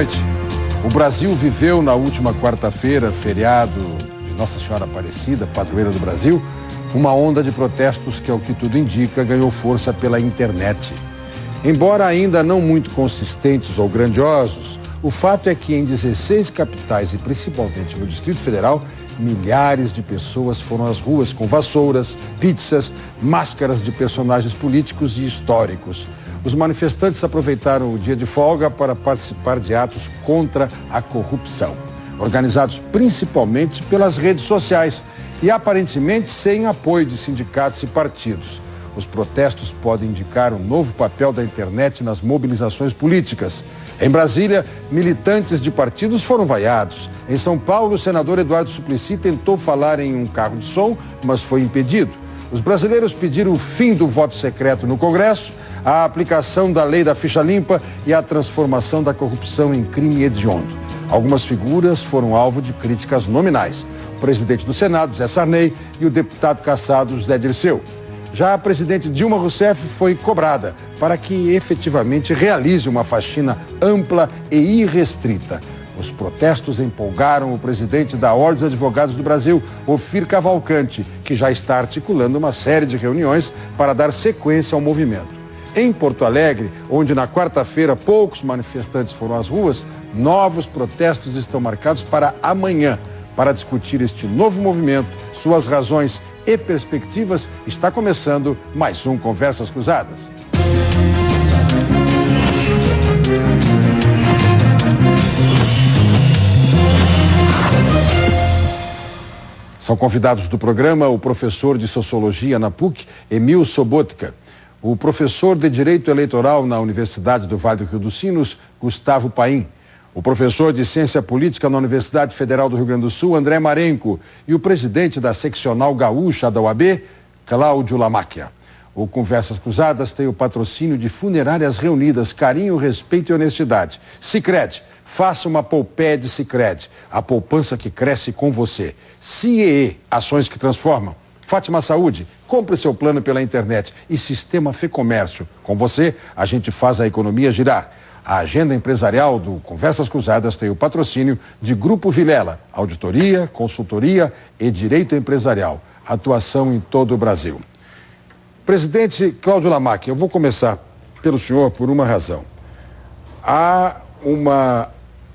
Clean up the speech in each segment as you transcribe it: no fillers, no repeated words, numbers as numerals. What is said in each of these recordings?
noite. O Brasil viveu na última quarta-feira, feriado de Nossa Senhora Aparecida, padroeira do Brasil, uma onda de protestos que, ao que tudo indica, ganhou força pela internet. Embora ainda não muito consistentes ou grandiosos, o fato é que em 16 capitais e principalmente no Distrito Federal, milhares de pessoas foram às ruas com vassouras, pizzas, máscaras de personagens políticos e históricos. Os manifestantes aproveitaram o dia de folga para participar de atos contra a corrupção, organizados principalmente pelas redes sociais e aparentemente sem apoio de sindicatos e partidos. Os protestos podem indicar um novo papel da internet nas mobilizações políticas. Em Brasília, militantes de partidos foram vaiados. Em São Paulo, o senador Eduardo Suplicy tentou falar em um carro de som, mas foi impedido. Os brasileiros pediram o fim do voto secreto no Congresso, a aplicação da lei da ficha limpa e a transformação da corrupção em crime hediondo. Algumas figuras foram alvo de críticas nominais. O presidente do Senado, Zé Sarney, e o deputado cassado, José Dirceu. Já a presidente Dilma Rousseff foi cobrada para que efetivamente realize uma faxina ampla e irrestrita. Os protestos empolgaram o presidente da Ordem dos Advogados do Brasil, Ofir Cavalcante, que já está articulando uma série de reuniões para dar sequência ao movimento. Em Porto Alegre, onde na quarta-feira poucos manifestantes foram às ruas, novos protestos estão marcados para amanhã. Para discutir este novo movimento, suas razões e perspectivas, está começando mais um Conversas Cruzadas. São convidados do programa o professor de Sociologia na PUC, Emil Sobotka, o professor de Direito Eleitoral na Universidade do Vale do Rio dos Sinos, Gustavo Paim, o professor de Ciência Política na Universidade Federal do Rio Grande do Sul, André Marenco, e o presidente da seccional gaúcha da UAB, Cláudio Lamáquia. O Conversas Cruzadas tem o patrocínio de Funerárias Reunidas, Carinho, Respeito e Honestidade. Sicredi, faça uma Poupede Sicredi, a poupança que cresce com você. CIEE, ações que transformam. Fátima Saúde, compre seu plano pela internet. E Sistema Fecomércio, com você a gente faz a economia girar. A agenda empresarial do Conversas Cruzadas tem o patrocínio de Grupo Vilela, auditoria, consultoria e direito empresarial. Atuação em todo o Brasil. Presidente Cláudio Lamáquia, eu vou começar pelo senhor por uma razão. Há uma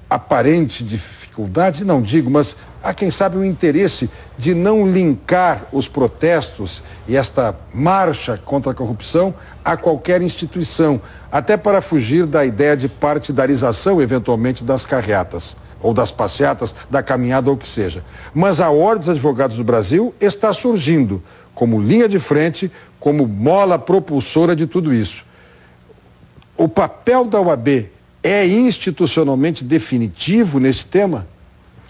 aparente dificuldade, não digo, mas há quem sabe o interesse de não linkar os protestos e esta marcha contra a corrupção a qualquer instituição, até para fugir da ideia de partidarização, eventualmente, das carreatas, ou das passeatas, da caminhada ou o que seja. Mas a Ordem dos Advogados do Brasil está surgindo como linha de frente, como mola propulsora de tudo isso. O papel da OAB é institucionalmente definitivo nesse tema?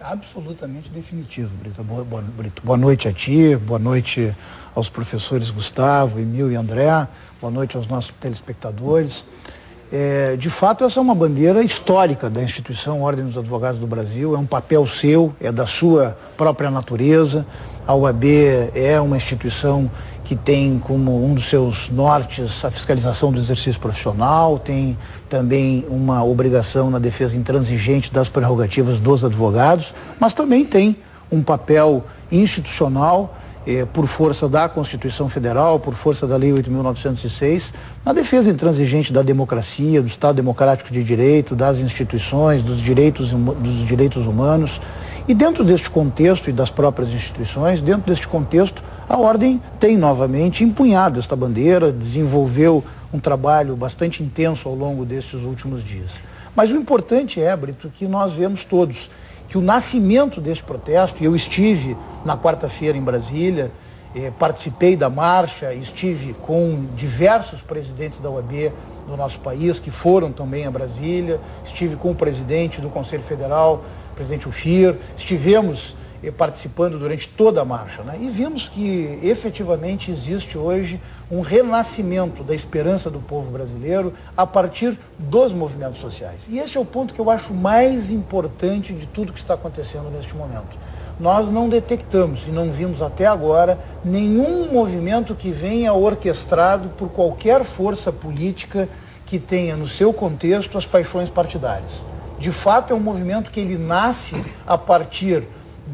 Absolutamente definitivo, Brito. Brito. Boa noite a ti, boa noite aos professores Gustavo, Emil e André, boa noite aos nossos telespectadores. De fato, essa é uma bandeira histórica da instituição Ordem dos Advogados do Brasil, é um papel seu, é da sua própria natureza. A OAB é uma instituição que tem como um dos seus nortes a fiscalização do exercício profissional, tem também uma obrigação na defesa intransigente das prerrogativas dos advogados, mas também tem um papel institucional, por força da Constituição Federal, por força da Lei 8.906, na defesa intransigente da democracia, do Estado Democrático de Direito, das instituições, dos direitos humanos. E dentro deste contexto e das próprias instituições, dentro deste contexto, a Ordem tem novamente empunhado esta bandeira, desenvolveu um trabalho bastante intenso ao longo destes últimos dias. Mas o importante é, Brito, que nós vemos todos que o nascimento deste protesto, e eu estive na quarta-feira em Brasília, participei da marcha, estive com diversos presidentes da OAB do nosso país que foram também a Brasília, estive com o presidente do Conselho Federal, presidente Ofir, estivemos participando durante toda a marcha, né? E vimos que efetivamente existe hoje um renascimento da esperança do povo brasileiro a partir dos movimentos sociais. E esse é o ponto que eu acho mais importante de tudo que está acontecendo neste momento. Nós não detectamos e não vimos até agora nenhum movimento que venha orquestrado por qualquer força política que tenha no seu contexto as paixões partidárias. De fato, é um movimento que ele nasce a partir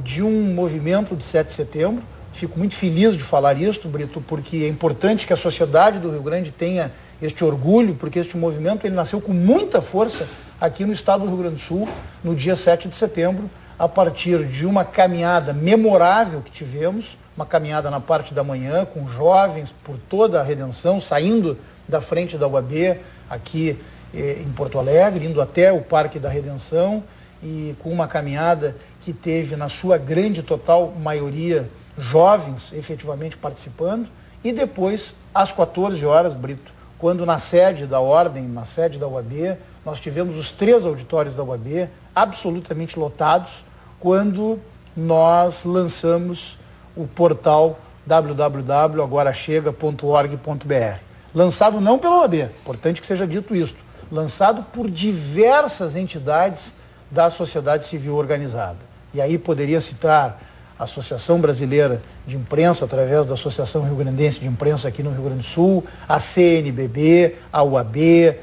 de um movimento de 7 de setembro. Fico muito feliz de falar isso, Brito, porque é importante que a sociedade do Rio Grande tenha este orgulho, porque este movimento ele nasceu com muita força aqui no estado do Rio Grande do Sul, no dia 7 de setembro, a partir de uma caminhada memorável que tivemos, uma caminhada na parte da manhã, com jovens por toda a Redenção, saindo da frente da UAB, aqui em Porto Alegre, indo até o Parque da Redenção, e com uma caminhada que teve, na sua grande total maioria, jovens efetivamente participando, e depois, às 14 horas, Brito, quando na sede da Ordem, na sede da UAB, nós tivemos os 3 auditórios da UAB absolutamente lotados, quando nós lançamos o portal www.agorachega.org.br. Lançado não pela OAB, importante que seja dito isto, lançado por diversas entidades da sociedade civil organizada. E aí poderia citar a Associação Brasileira de Imprensa, através da Associação Rio Grandense de Imprensa aqui no Rio Grande do Sul, a CNBB, a UAB,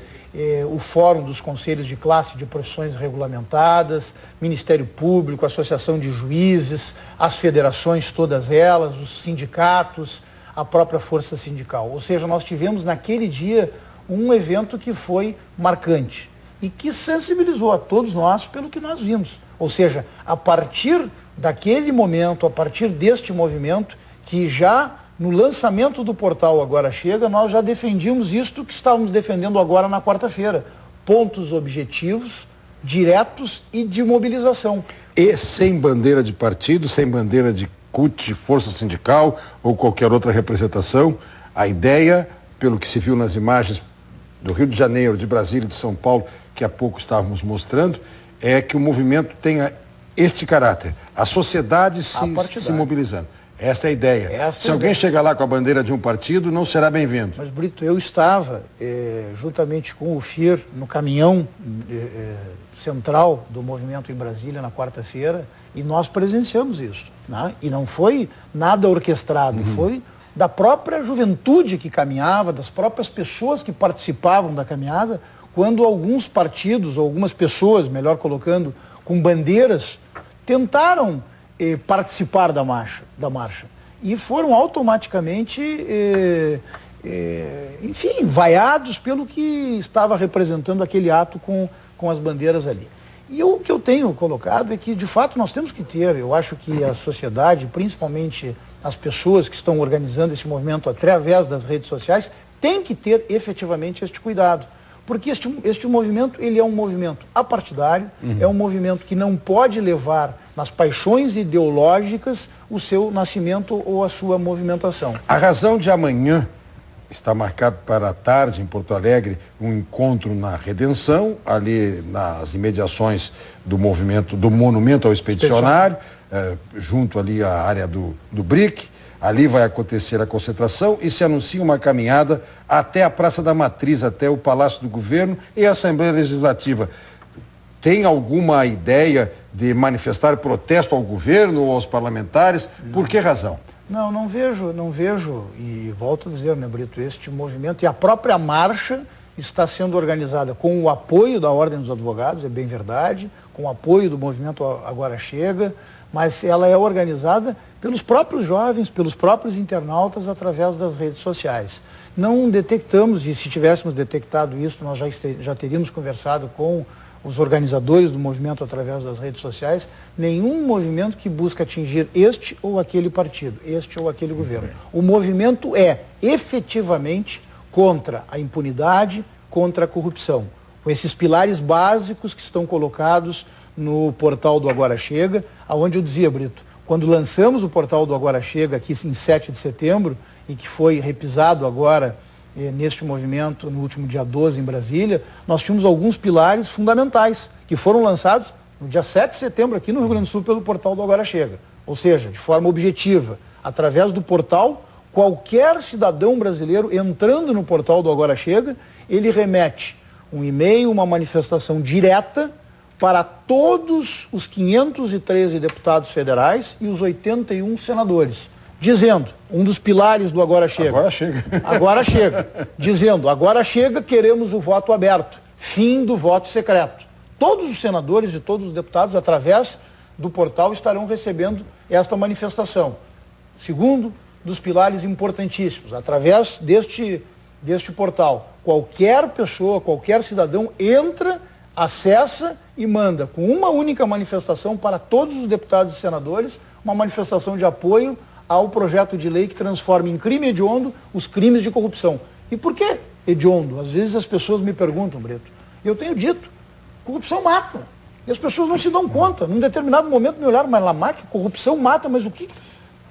o Fórum dos Conselhos de Classe de Profissões Regulamentadas, Ministério Público, Associação de Juízes, as federações todas elas, os sindicatos, a própria força sindical. Ou seja, nós tivemos naquele dia um evento que foi marcante e que sensibilizou a todos nós pelo que nós vimos. Ou seja, a partir daquele momento, a partir deste movimento, que já no lançamento do portal Agora Chega, nós já defendíamos isto que estávamos defendendo agora na quarta-feira. Pontos objetivos, diretos e de mobilização. E sem bandeira de partido, sem bandeira de CUT, força sindical ou qualquer outra representação, a ideia, pelo que se viu nas imagens do Rio de Janeiro, de Brasília e de São Paulo, que há pouco estávamos mostrando, é que o movimento tenha este caráter, a sociedade se mobilizando. Essa é a ideia. Se alguém chegar lá com a bandeira de um partido, não será bem-vindo. Mas, Brito, eu estava, juntamente com o FIR, no caminhão central do movimento em Brasília, na quarta-feira, e nós presenciamos isso. Né? E não foi nada orquestrado, foi da própria juventude que caminhava, das próprias pessoas que participavam da caminhada, quando alguns partidos, algumas pessoas, melhor colocando, com bandeiras, tentaram participar da marcha. E foram automaticamente, enfim, vaiados pelo que estava representando aquele ato com as bandeiras ali. E o que eu tenho colocado é que, de fato, nós temos que ter, eu acho que a sociedade, principalmente as pessoas que estão organizando esse movimento através das redes sociais, tem que ter efetivamente este cuidado. Porque este movimento, ele é um movimento apartidário, é um movimento que não pode levar nas paixões ideológicas o seu nascimento ou a sua movimentação. A razão de amanhã está marcado para a tarde em Porto Alegre um encontro na Redenção, ali nas imediações do movimento, do Monumento ao Expedicionário, junto ali à área do BRIC. Ali vai acontecer a concentração e se anuncia uma caminhada até a Praça da Matriz, até o Palácio do Governo e a Assembleia Legislativa. Tem alguma ideia de manifestar protesto ao governo ou aos parlamentares? Por que razão? Não vejo, e volto a dizer, né, Brito, este movimento e a própria marcha está sendo organizada com o apoio da Ordem dos Advogados, é bem verdade, com o apoio do movimento Agora Chega, mas ela é organizada pelos próprios jovens, pelos próprios internautas, através das redes sociais. Não detectamos, e se tivéssemos detectado isso, nós já teríamos conversado com os organizadores do movimento através das redes sociais, nenhum movimento que busca atingir este ou aquele partido, este ou aquele governo. O movimento é efetivamente contra a impunidade, contra a corrupção, com esses pilares básicos que estão colocados no portal do Agora Chega, aonde eu dizia, Brito, quando lançamos o portal do Agora Chega aqui em 7 de setembro, e que foi repisado agora neste movimento no último dia 12 em Brasília, nós tínhamos alguns pilares fundamentais que foram lançados no dia 7 de setembro aqui no Rio Grande do Sul pelo portal do Agora Chega. Ou seja, de forma objetiva, através do portal, qualquer cidadão brasileiro entrando no portal do Agora Chega, ele remete um e-mail, uma manifestação direta para todos os 513 deputados federais e os 81 senadores, dizendo, um dos pilares do Agora Chega. Agora chega. Agora chega. Dizendo, agora chega, queremos o voto aberto. Fim do voto secreto. todos os senadores e todos os deputados, através do portal, estarão recebendo esta manifestação. Segundo dos pilares importantíssimos, através deste portal, qualquer pessoa, qualquer cidadão entra, acessa e manda, com uma única manifestação para todos os deputados e senadores, uma manifestação de apoio ao projeto de lei que transforma em crime hediondo os crimes de corrupção. E por que hediondo? Às vezes as pessoas me perguntam, Brito. Eu tenho dito, corrupção mata. E as pessoas não se dão conta. Num determinado momento me olharam, mas Lamaque, corrupção mata, mas o que?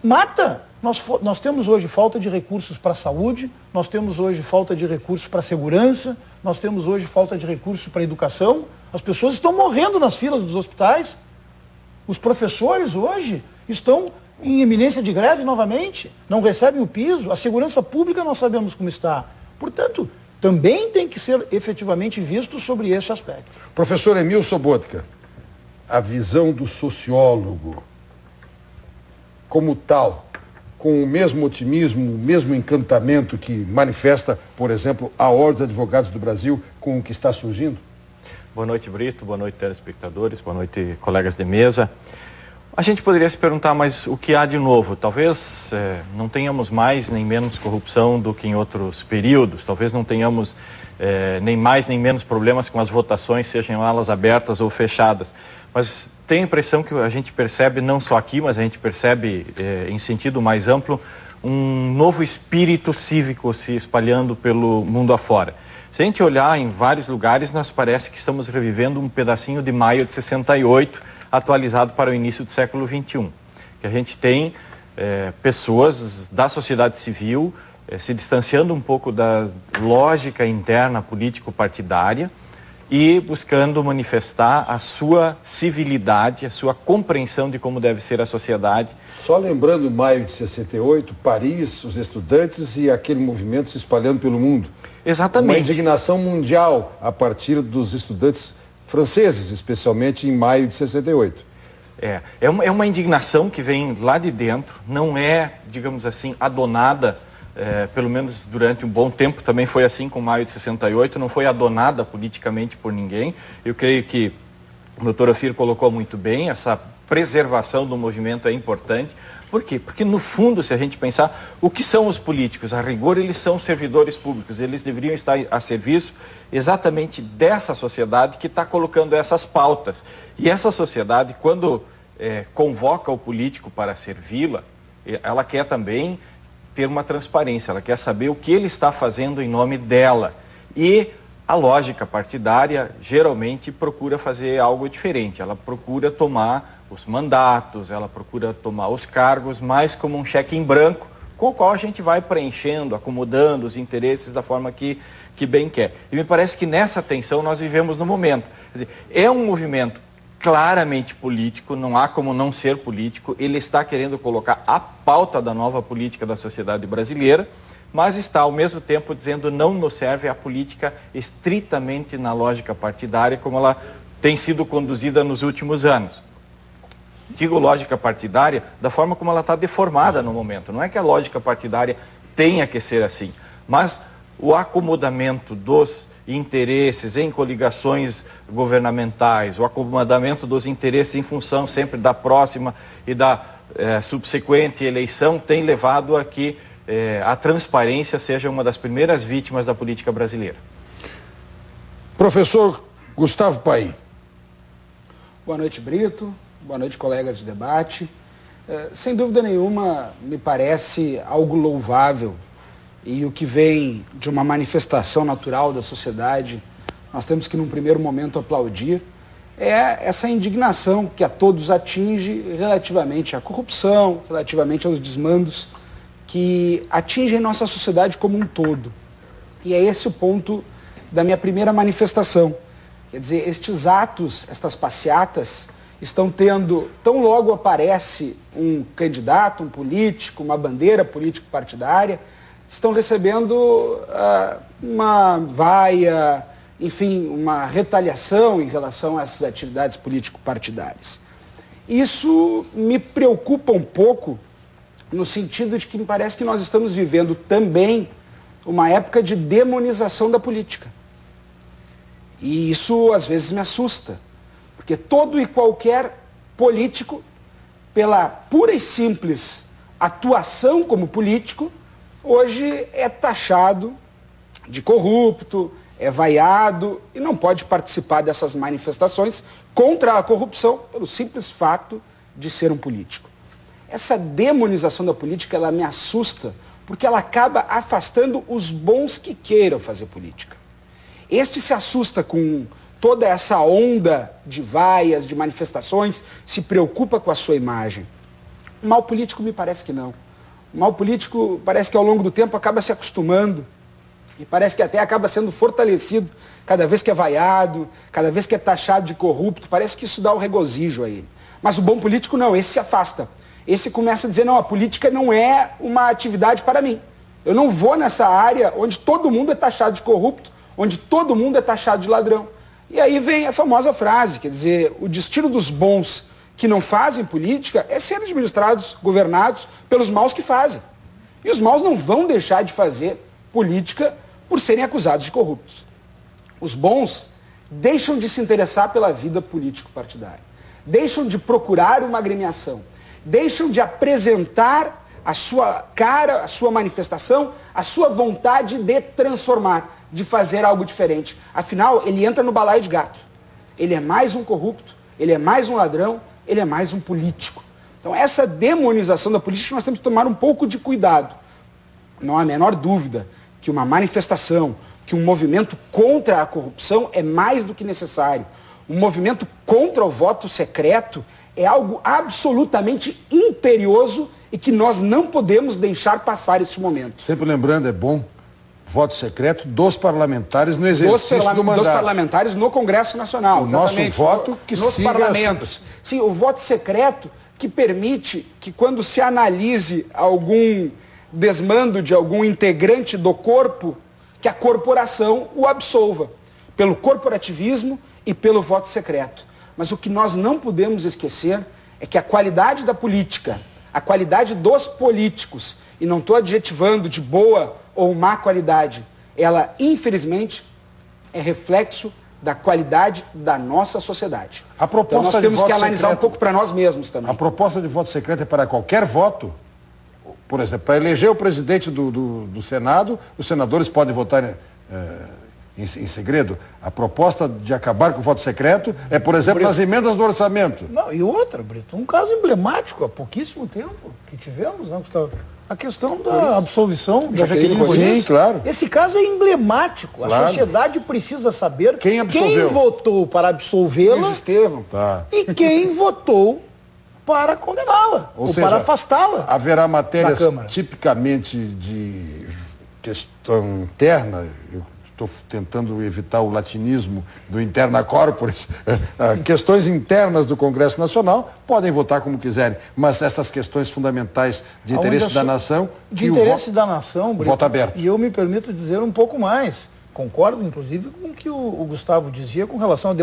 Mata! Nós temos hoje falta de recursos para a saúde, nós temos hoje falta de recursos para a segurança, nós temos hoje falta de recursos para a educação. As pessoas estão morrendo nas filas dos hospitais. Os professores hoje estão em iminência de greve novamente, não recebem o piso. A segurança pública nós sabemos como está. Portanto, também tem que ser efetivamente visto sobre esse aspecto. Professor Emil Sobotka, a visão do sociólogo como tal, com o mesmo otimismo, o mesmo encantamento que manifesta, por exemplo, a Ordem dos Advogados do Brasil com o que está surgindo? Boa noite, Brito. Boa noite, telespectadores. Boa noite, colegas de mesa. A gente poderia se perguntar, mas o que há de novo? Talvez não tenhamos mais nem menos corrupção do que em outros períodos. Talvez não tenhamos nem mais nem menos problemas com as votações, sejam elas abertas ou fechadas. Mas tenho a impressão que a gente percebe, não só aqui, mas a gente percebe em sentido mais amplo, um novo espírito cívico se espalhando pelo mundo afora. Se a gente olhar em vários lugares, nos parece que estamos revivendo um pedacinho de maio de 68, atualizado para o início do século XXI. Que a gente tem pessoas da sociedade civil se distanciando um pouco da lógica interna político-partidária e buscando manifestar a sua civilidade, a sua compreensão de como deve ser a sociedade. Só lembrando maio de 68, Paris, os estudantes e aquele movimento se espalhando pelo mundo. Exatamente. Uma indignação mundial a partir dos estudantes franceses, especialmente em maio de 68. É uma indignação que vem lá de dentro, não é, digamos assim, adonada, pelo menos durante um bom tempo, também foi assim com maio de 68, não foi adonada politicamente por ninguém. Eu creio que o doutor Ofir colocou muito bem, essa preservação do movimento é importante. Por quê? Porque no fundo, se a gente pensar, o que são os políticos? A rigor, eles são servidores públicos, eles deveriam estar a serviço exatamente dessa sociedade que está colocando essas pautas. E essa sociedade, quando convoca o político para servi-la, ela quer também ter uma transparência, ela quer saber o que ele está fazendo em nome dela. E a lógica partidária geralmente procura fazer algo diferente, ela procura tomar os mandatos, ela procura tomar os cargos mais como um cheque em branco, com o qual a gente vai preenchendo, acomodando os interesses da forma que bem quer. E me parece que nessa tensão nós vivemos no momento. Quer dizer, é um movimento claramente político, não há como não ser político, ele está querendo colocar a pauta da nova política da sociedade brasileira, mas está ao mesmo tempo dizendo não nos serve a política estritamente na lógica partidária como ela tem sido conduzida nos últimos anos. Digo lógica partidária da forma como ela está deformada no momento. Não é que a lógica partidária tenha que ser assim, mas o acomodamento dos interesses em coligações governamentais, o acomodamento dos interesses em função sempre da próxima e da subsequente eleição tem levado a que a transparência seja uma das primeiras vítimas da política brasileira. Professor Gustavo Paim. Boa noite, Brito. Boa noite, colegas de debate. Sem dúvida nenhuma, me parece algo louvável e o que vem de uma manifestação natural da sociedade, nós temos que, num primeiro momento, aplaudir, é essa indignação que a todos atinge relativamente à corrupção, relativamente aos desmandos que atingem nossa sociedade como um todo. E é esse o ponto da minha primeira manifestação. Quer dizer, estes atos, estas passeatas, estão tendo, tão logo aparece um candidato, um político, uma bandeira político-partidária, estão recebendo uma vaia, enfim, uma retaliação em relação a essas atividades político-partidárias. Isso me preocupa um pouco, no sentido de que me parece que nós estamos vivendo também uma época de demonização da política. E isso às vezes me assusta, porque todo e qualquer político, pela pura e simples atuação como político, hoje é taxado de corrupto, é vaiado e não pode participar dessas manifestações contra a corrupção pelo simples fato de ser um político. Essa demonização da política, ela me assusta, porque ela acaba afastando os bons que queiram fazer política. Este se assusta com toda essa onda de vaias, de manifestações, se preocupa com a sua imagem. O mal político me parece que não. O mal político parece que ao longo do tempo acaba se acostumando e parece que até acaba sendo fortalecido cada vez que é vaiado, cada vez que é taxado de corrupto, parece que isso dá um regozijo a ele. Mas o bom político não, esse se afasta. Esse começa a dizer, não, a política não é uma atividade para mim. Eu não vou nessa área onde todo mundo é taxado de corrupto, onde todo mundo é taxado de ladrão. E aí vem a famosa frase, quer dizer, o destino dos bons que não fazem política é ser administrados, governados pelos maus que fazem. E os maus não vão deixar de fazer política por serem acusados de corruptos. Os bons deixam de se interessar pela vida político-partidária, deixam de procurar uma agremiação, deixam de apresentar a sua cara, a sua manifestação, a sua vontade de transformar, de fazer algo diferente. Afinal, ele entra no balaio de gato. Ele é mais um corrupto, ele é mais um ladrão, ele é mais um político. Então, essa demonização da política, nós temos que tomar um pouco de cuidado. Não há a menor dúvida que uma manifestação, que um movimento contra a corrupção é mais do que necessário. Um movimento contra o voto secreto é algo absolutamente imperioso e que nós não podemos deixar passar este momento. Sempre lembrando, é bom, voto secreto dos parlamentares no exercício do mandato. Dos parlamentares no Congresso Nacional. O nosso voto que nos siga parlamentos. Sim, o voto secreto que permite que quando se analise algum desmando de algum integrante do corpo, que a corporação o absolva, pelo corporativismo e pelo voto secreto. Mas o que nós não podemos esquecer é que a qualidade da política, a qualidade dos políticos, e não estou adjetivando de boa ou má qualidade, ela, infelizmente, é reflexo da qualidade da nossa sociedade. A proposta então nós temos que analisar um pouco para nós mesmos também. A proposta de voto secreto é para qualquer voto? Por exemplo, para eleger o presidente do Senado, os senadores podem votar em segredo. A proposta de acabar com o voto secreto é, por exemplo, nas emendas do orçamento. Não, e outra, Brito, um caso emblemático há pouquíssimo tempo que tivemos, né, Gustavo? A questão da absolvição da Jaqueline Coniz. Sim, claro. Esse caso é emblemático. Claro. A sociedade precisa saber quem votou para absolvê-la e quem votou para condená-la ou seja, para afastá-la. Haverá matérias tipicamente de questão interna. Eu estou tentando evitar o latinismo do interna corporis. Questões internas do Congresso Nacional podem votar como quiserem, mas essas questões fundamentais de interesse da nação... De interesse da nação, Brito, voto aberto. E eu me permito dizer um pouco mais. Concordo, inclusive, com o que o Gustavo dizia com relação à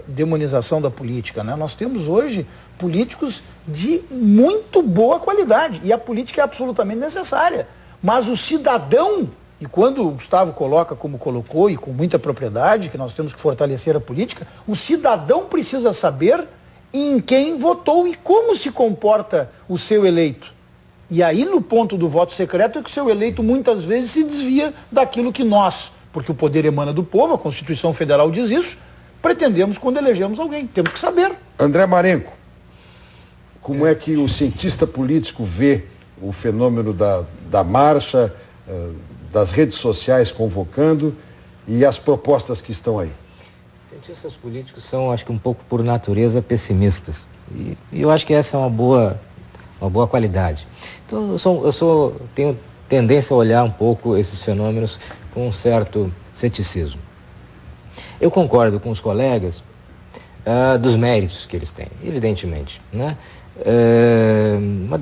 demonização da política, né? Nós temos hoje políticos de muito boa qualidade e a política é absolutamente necessária. Mas o cidadão, e quando o Gustavo coloca como colocou e com muita propriedade, que nós temos que fortalecer a política, o cidadão precisa saber em quem votou e como se comporta o seu eleito. E aí, no ponto do voto secreto, é que o seu eleito muitas vezes se desvia daquilo que nós, porque o poder emana do povo, a Constituição Federal diz isso, pretendemos quando elegemos alguém. Temos que saber. André Marenco, como é que o cientista político vê o fenômeno da marcha, das redes sociais convocando e as propostas que estão aí? Cientistas políticos são, acho que um pouco por natureza, pessimistas. E eu acho que essa é uma boa qualidade. Então eu tenho tendência a olhar um pouco esses fenômenos com um certo ceticismo. Eu concordo com os colegas dos méritos que eles têm, evidentemente, né?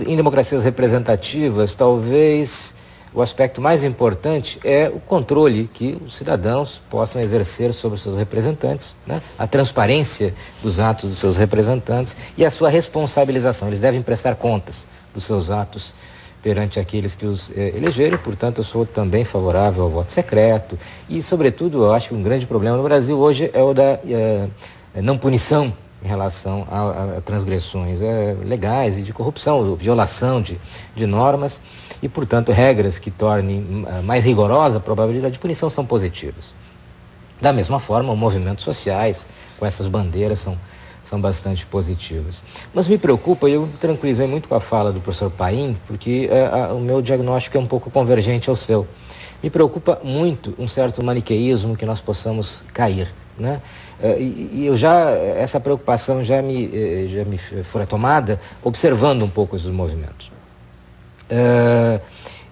Em democracias representativas, talvez o aspecto mais importante é o controle que os cidadãos possam exercer sobre os seus representantes, né? A transparência dos atos dos seus representantes e a sua responsabilização. Eles devem prestar contas dos seus atos perante aqueles que os elegeram, portanto eu sou também favorável ao voto secreto e, sobretudo, eu acho que um grande problema no Brasil hoje é o da não punição em relação a transgressões legais e de corrupção, violação de normas e, portanto, regras que tornem mais rigorosa a probabilidade de punição são positivas. Da mesma forma, os movimentos sociais com essas bandeiras são bastante positivas. Mas me preocupa, e eu me tranquilizei muito com a fala do professor Paim, porque o meu diagnóstico é um pouco convergente ao seu. Me preocupa muito um certo maniqueísmo que nós possamos cair, né? E essa preocupação já me foi tomada observando um pouco esses movimentos.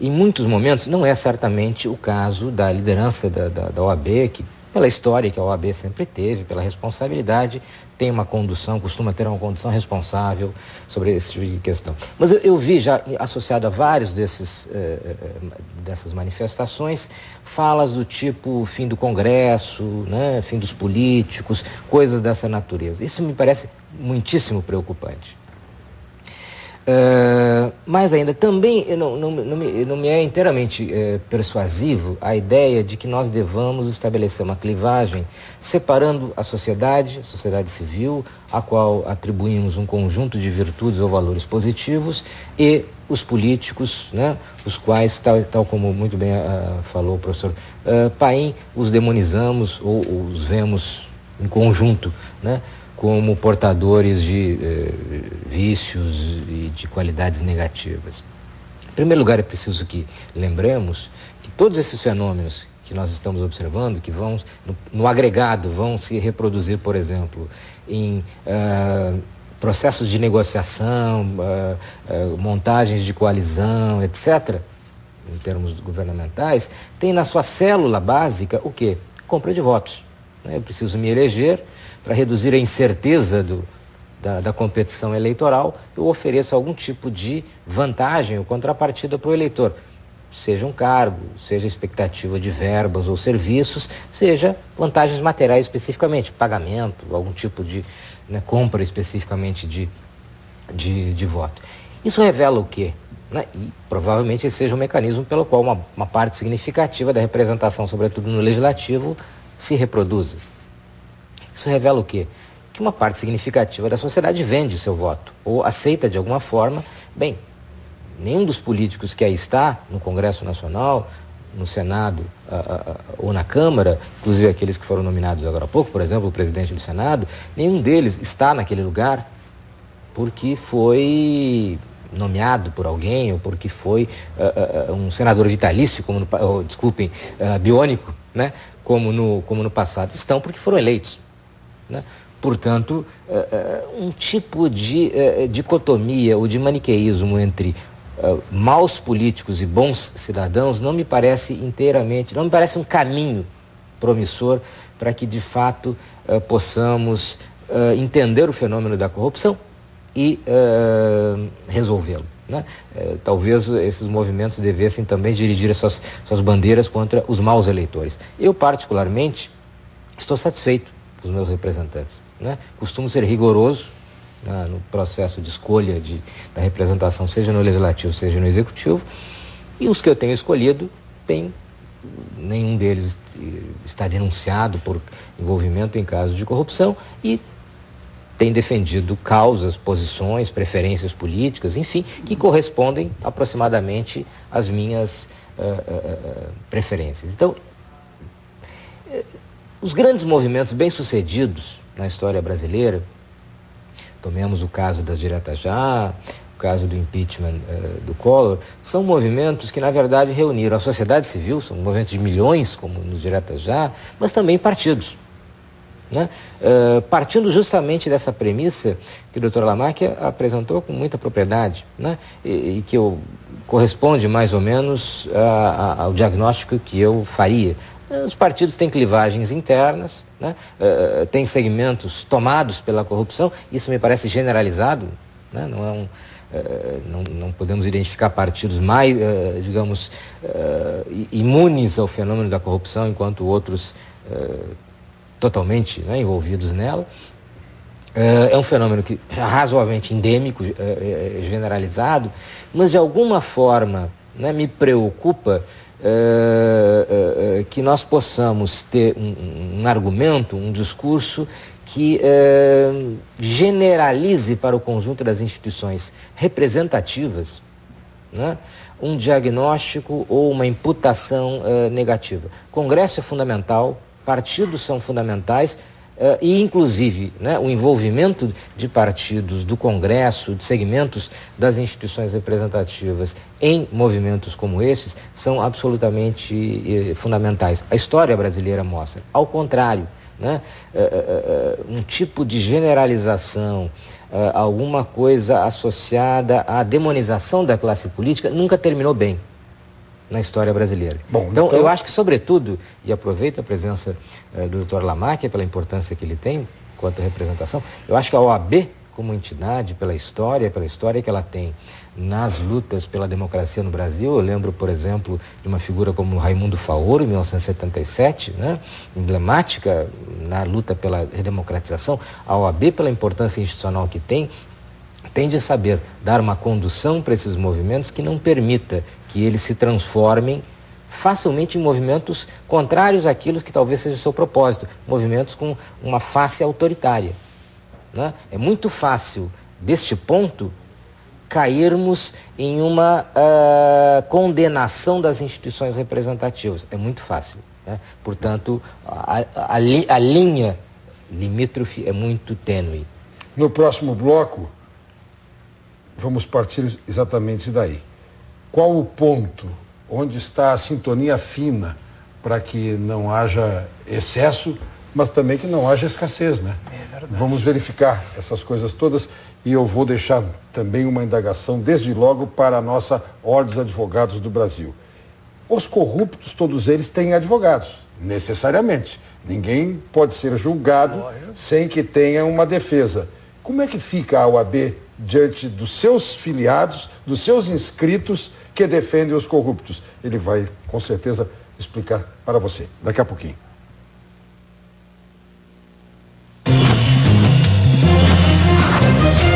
Em muitos momentos, não é certamente o caso da liderança da OAB, que pela história que a OAB sempre teve, pela responsabilidade, tem uma condução, costuma ter uma condução responsável sobre esse tipo de questão. Mas eu vi já associado a vários dessas manifestações, falas do tipo fim do Congresso, né, fim dos políticos, coisas dessa natureza. Isso me parece muitíssimo preocupante. Mas ainda também não me é inteiramente persuasivo a ideia de que nós devamos estabelecer uma clivagem separando a sociedade civil, a qual atribuímos um conjunto de virtudes ou valores positivos, e os políticos, né, os quais, tal como muito bem falou o professor Paim, os demonizamos ou os vemos em conjunto, né, como portadores de vícios e de qualidades negativas. Em primeiro lugar, é preciso que lembremos que todos esses fenômenos que nós estamos observando, que vão, no agregado, vão se reproduzir, por exemplo, em processos de negociação, montagens de coalizão, etc., em termos governamentais, tem na sua célula básica o quê? Compra de votos. Eu preciso me eleger. Para reduzir a incerteza da competição eleitoral, eu ofereço algum tipo de vantagem ou contrapartida para o eleitor. Seja um cargo, seja expectativa de verbas ou serviços, seja vantagens materiais especificamente, pagamento, algum tipo de compra especificamente de voto. Isso revela o quê? E provavelmente esse seja um mecanismo pelo qual uma parte significativa da representação, sobretudo no legislativo, se reproduza. Isso revela o quê? Que uma parte significativa da sociedade vende seu voto, ou aceita de alguma forma. Bem, nenhum dos políticos que aí está, no Congresso Nacional, no Senado ou na Câmara, inclusive aqueles que foram nominados agora há pouco, por exemplo, o presidente do Senado, nenhum deles está naquele lugar porque foi nomeado por alguém, ou porque foi um senador vitalício, biônico, né, como no passado. Estão porque foram eleitos. Né? Portanto, um tipo de dicotomia ou de maniqueísmo entre maus políticos e bons cidadãos não me parece um caminho promissor para que de fato possamos entender o fenômeno da corrupção e resolvê-lo. Né? Talvez esses movimentos devessem também dirigir as suas bandeiras contra os maus eleitores. Eu, particularmente, estou satisfeito com os meus representantes. Né? Costumo ser rigoroso no processo de escolha da representação, seja no Legislativo, seja no Executivo, e os que eu tenho escolhido, nenhum deles está denunciado por envolvimento em casos de corrupção e tem defendido causas, posições, preferências políticas, enfim, que correspondem aproximadamente às minhas preferências. Então, os grandes movimentos bem-sucedidos na história brasileira, tomemos o caso das diretas já, o caso do impeachment do Collor, são movimentos que, na verdade, reuniram a sociedade civil, são movimentos de milhões, como nos diretas já, mas também partidos. Né? Partindo justamente dessa premissa que o Dr. Lamarck apresentou com muita propriedade, né? e que corresponde mais ou menos ao diagnóstico que eu faria. Os partidos têm clivagens internas, né? Têm segmentos tomados pela corrupção, isso me parece generalizado, né? Não podemos identificar partidos mais, imunes ao fenômeno da corrupção, enquanto outros totalmente, né, envolvidos nela. É um fenômeno que é razoavelmente endêmico, generalizado, mas de alguma forma, né, me preocupa que nós possamos ter um argumento, um discurso que generalize para o conjunto das instituições representativas, né, um diagnóstico ou uma imputação negativa. Congresso é fundamental, partidos são fundamentais, e inclusive, né, o envolvimento de partidos, do Congresso, de segmentos das instituições representativas em movimentos como esses são absolutamente fundamentais. A história brasileira mostra, ao contrário, né, um tipo de generalização, alguma coisa associada à demonização da classe política nunca terminou bem na história brasileira. Bom, então, eu acho que, sobretudo, e aproveito a presença do Dr. Lamáquia pela importância que ele tem quanto à representação, eu acho que a OAB, como entidade, pela história que ela tem nas lutas pela democracia no Brasil, eu lembro, por exemplo, de uma figura como Raimundo Faoro, em 1977, né, emblemática na luta pela redemocratização, a OAB, pela importância institucional que tem de saber dar uma condução para esses movimentos que não permita que eles se transformem facilmente em movimentos contrários àquilo que talvez seja o seu propósito, movimentos com uma face autoritária, né? É muito fácil, deste ponto, cairmos em uma condenação das instituições representativas. É muito fácil, né? Portanto, a linha limítrofe é muito tênue. No próximo bloco, vamos partir exatamente daí. Qual o ponto onde está a sintonia fina para que não haja excesso, mas também que não haja escassez, né? É verdade. Vamos verificar essas coisas todas e eu vou deixar também uma indagação, desde logo, para a nossa Ordem dos Advogados do Brasil. Os corruptos, todos eles, têm advogados, necessariamente. Ninguém pode ser julgado sem que tenha uma defesa. Como é que fica a OAB diante dos seus filiados, dos seus inscritos que defendem os corruptos? Ele vai, com certeza, explicar para você daqui a pouquinho.